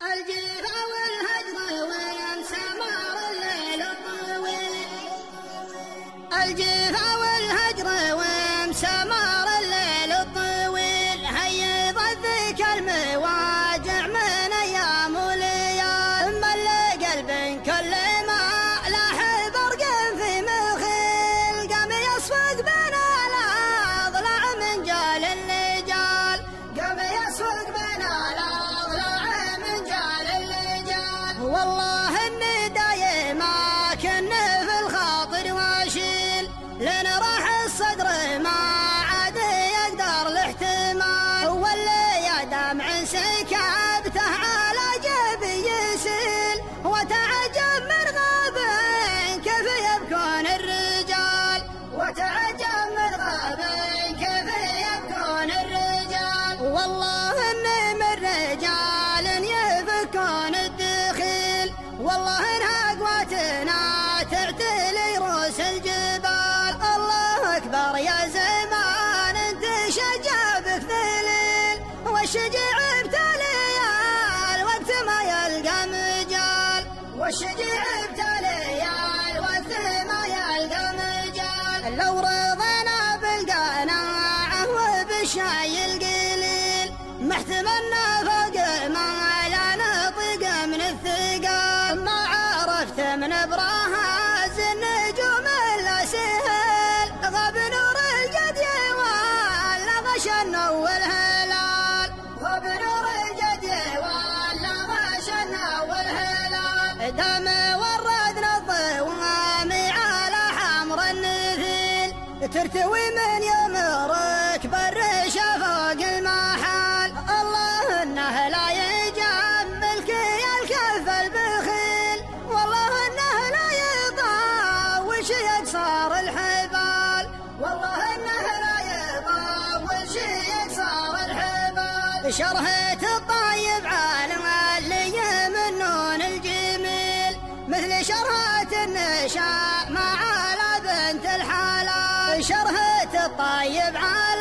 الجفا والهجر وين سمار الليل الطويل، الجفا والهجر وين سمار الليل الطويل، هيض الذيك المواجع من ايام وليال، مل قلب كل ما لاح برق في مخيل، قام يصفق بين الاضلاع من جال اللجال، قام يصفق بين الاضلاع من جال اللجال، والله اني دايما كن في الخاطر واشيل، لين راح الصدر ما عاد يقدر الاحتمال، واللي يا دمع سكبته على جيبي يسيل، وتعجب من غاب كيف يبكون الرجال، وتعجب من غاب كيف يبكون الرجال، والله اني من رجال يفكون الدخيل، والله انها قوتنا تعتلي رؤوس الجبال، الله اكبر يا زمان انت شجع بك ذليل، والشجيع ابتليال وقت ما يلقى مجال، والشجيع ابتليال وقت ما يلقى مجال، لو رضينا بالقناعة وبالشاي القليل، محتملنا فوق ما لا نطيق من الثقال، ما عرفت من ابراهاز النجوم الا سهل، غاب نور الجدي ولا غش النو والهلال، غاب نور الجدي ولا غش النو والهلال، دام وردنا الضوام على حمر النذيل، ترتوي من يوم ركب الرشا فوق المحال، الله انه لا يجمل كي الكف البخيل، والله انه لا يطاوش يكسر الحبال، والله انه لا يطاوش يكسر الحبال، شرهة الطيب على اللي يمنون الجميل، مثل شرهة النشاء مع على بنت الحلال، شرهة الطيب على